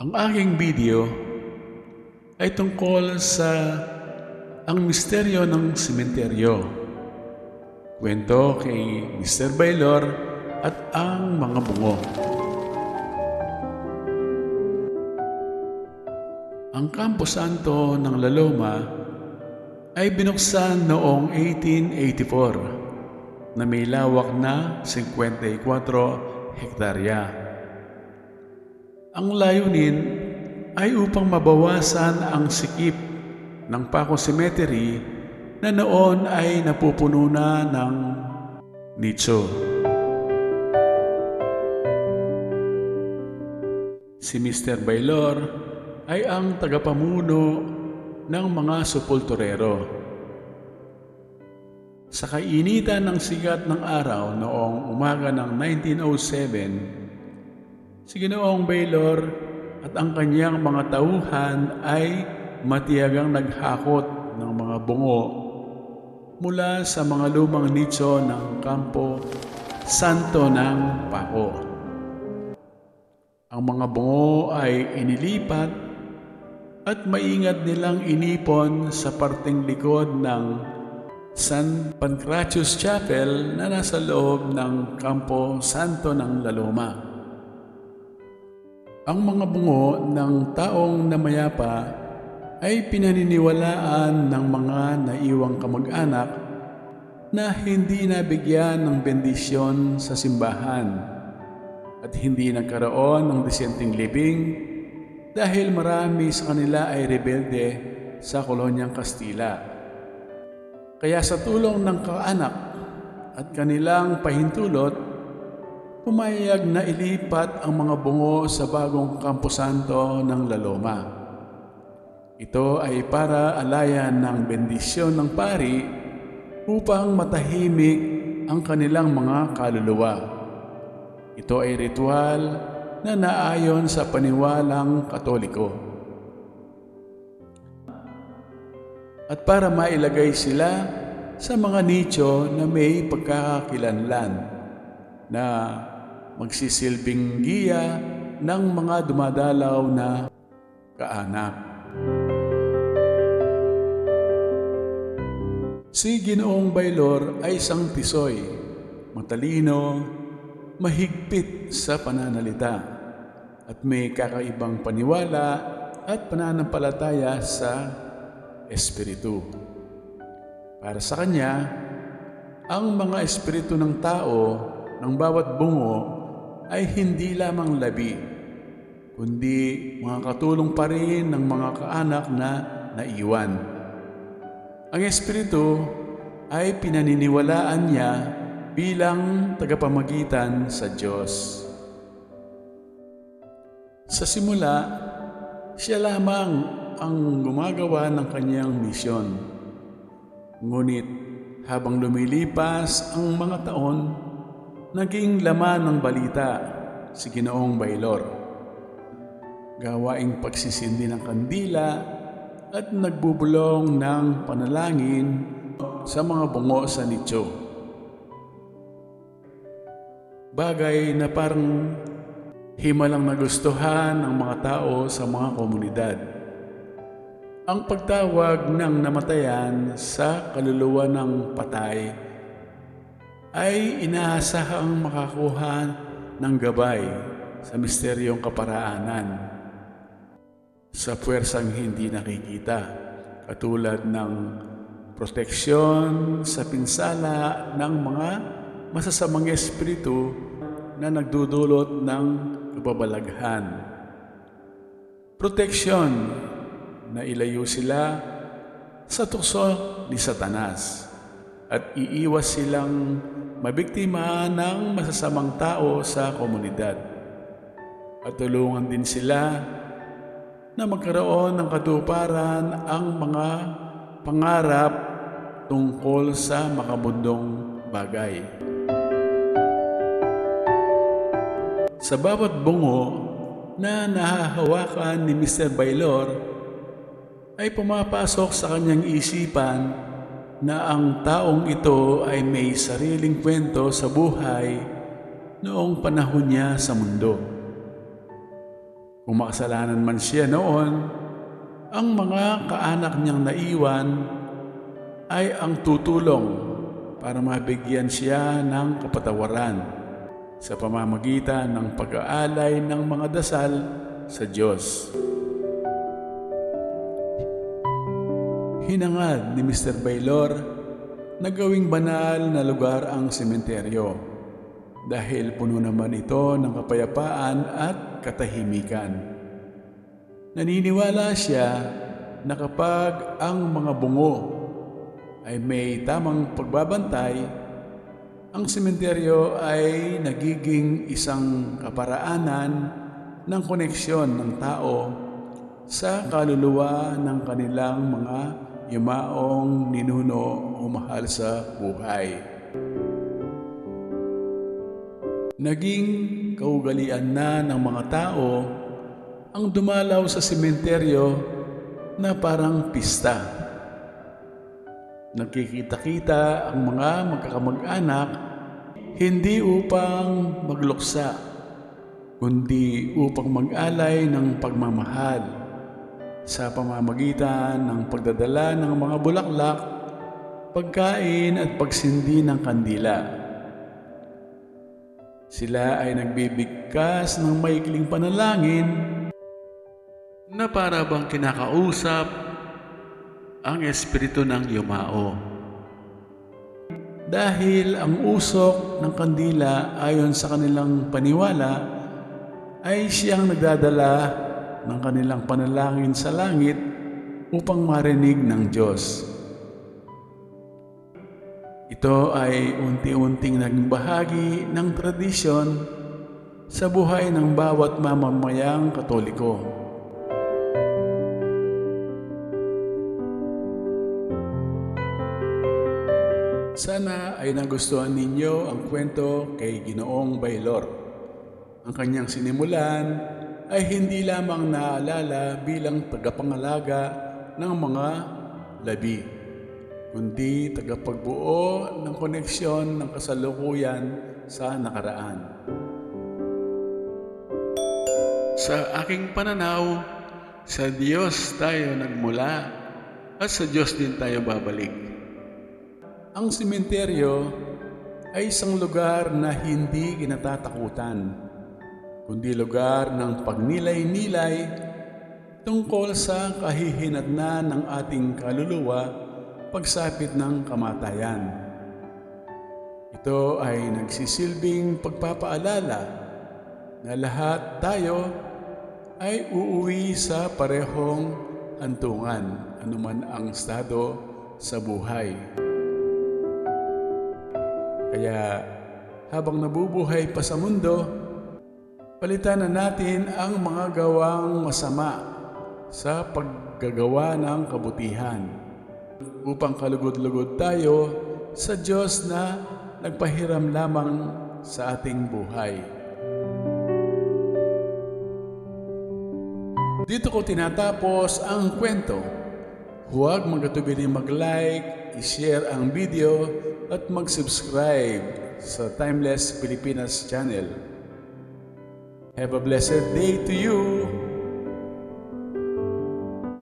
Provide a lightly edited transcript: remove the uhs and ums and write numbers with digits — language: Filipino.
Ang aking video ay tungkol sa ang misteryo ng sementeryo. Kwento kay Mr. Baylor at ang mga bungo. Ang Campo Santo ng La Loma ay binuksan noong 1884 na may lawak na 54 hektarya. Ang layunin ay upang mabawasan ang sikip ng Paco Cemetery na noon ay napupuno na ng nicho. Si Mr. Baylor ay ang tagapamuno ng mga sepulturero. Sa kainitan ng sikat ng araw noong umaga ng 1907, si Ginoong Baylor at ang kanyang mga tauhan ay matiyagang naghakot ng mga bungo mula sa mga lumang nicho ng Campo Santo ng Paco. Ang mga bungo ay inilipat at maingat nilang inipon sa parteng likod ng San Pancratius Chapel na nasa loob ng Campo Santo ng La Loma. Ang mga bungo ng taong namayapa ay pinaniniwalaan ng mga naiwang kamag-anak na hindi nabigyan ng bendisyon sa simbahan at hindi nagkaroon ng disyenteng libing dahil marami sa kanila ay rebelde sa kolonyang Kastila. Kaya sa tulong ng kaanak at kanilang pahintulot, pumayag na ilipat ang mga bungo sa bagong Campo Santo ng La Loma. Ito ay para alayan ng bendisyon ng pari upang matahimik ang kanilang mga kaluluwa. Ito ay ritual na naayon sa paniwalang Katoliko. At para mailagay sila sa mga nicho na may pagkakakilanlan na magsisilbing giya ng mga dumadalaw na kaanak. Si Ginoong Baylor ay isang tisoy, matalino, mahigpit sa pananalita at may kakaibang paniwala at pananampalataya sa Espiritu. Para sa kanya, ang mga espiritu ng tao ng bawat bungo ay hindi lamang labi, kundi mga katulong pa rin ng mga kaanak na naiwan. Ang espiritu ay pinaniniwalaan niya bilang tagapamagitan sa Diyos. Sa simula, siya lamang ang gumagawa ng kanyang misyon. Ngunit habang lumilipas ang mga taon, naging laman ng balita si Ginoong Baylor. Gawaing pagsisindi ng kandila at nagbubulong ng panalangin sa mga bungo sa nicho. Bagay na parang himalang nagustuhan ng mga tao sa mga komunidad. Ang pagtawag ng namatayan sa kaluluwa ng patay ay inaasahang makakuha ng gabay sa misteryong kaparaanan sa puwersang hindi nakikita, katulad ng proteksyon sa pinsala ng mga masasamang espiritu na nagdudulot ng kababalaghan. Proteksyon na ilayo sila sa tukso ni Satanas at iiwas silang mabiktima ng masasamang tao sa komunidad. At tulungan din sila na magkaroon ng katuparan ang mga pangarap tungkol sa makabundong bagay. Sa bawat bungo na nahahawakan ni Mr. Baylor, ay pumapasok sa kanyang isipan na ang taong ito ay may sariling kwento sa buhay noong panahon niya sa mundo. Kung makasalanan man siya noon, ang mga kaanak niyang naiwan ay ang tutulong para mabigyan siya ng kapatawaran sa pamamagitan ng pag-aalay ng mga dasal sa Diyos. Hinangad ni Mr. Baylor na gawing banal na lugar ang sementeryo dahil puno naman ito ng kapayapaan at katahimikan. Naniniwala siya na kapag ang mga bungo ay may tamang pagbabantay, ang sementeryo ay nagiging isang kaparaanan ng koneksyon ng tao sa kaluluwa ng kanilang mga yumaong ninuno o mahal sa buhay. Naging kaugalian na ng mga tao ang dumalaw sa sementeryo na parang pista. Nagkikita-kita ang mga magkakamag-anak hindi upang magluksa, kundi upang mag-alay ng pagmamahal sa pamamagitan ng pagdadala ng mga bulaklak, pagkain at pagsindi ng kandila. Sila ay nagbibigkas ng maikling panalangin na para bang kinakausap ang espiritu ng yumao. Dahil ang usok ng kandila ayon sa kanilang paniwala ay siyang nagdadala ng kanilang panalangin sa langit upang marinig ng Diyos. Ito ay unti-unting naging bahagi ng tradisyon sa buhay ng bawat mamamayang Katoliko. Sana ay nagustuhan ninyo ang kwento kay Ginoong Baylor. Ang kanyang sinimulan ay hindi lamang naalala bilang tagapangalaga ng mga labi, kundi tagapagbuo ng koneksyon ng kasalukuyan sa nakaraan. Sa aking pananaw, sa Diyos tayo nagmula at sa Diyos din tayo babalik. Ang sementeryo ay isang lugar na hindi kinatatakutan, kundi lugar ng pagnilay-nilay tungkol sa kahihinatnan ng ating kaluluwa pagsapit ng kamatayan. Ito ay nagsisilbing pagpapaalala na lahat tayo ay uuwi sa parehong hantungan, anuman ang estado sa buhay. Kaya habang nabubuhay pa sa mundo, palitan na natin ang mga gawang masama sa paggagawa ng kabutihan upang kalugod-lugod tayo sa Diyos na nagpahiram lamang sa ating buhay. Dito ko tinatapos ang kwento. Huwag magatubiling mag-like, i-share ang video at mag-subscribe sa Timeless Pilipinas channel. Have a blessed day to you!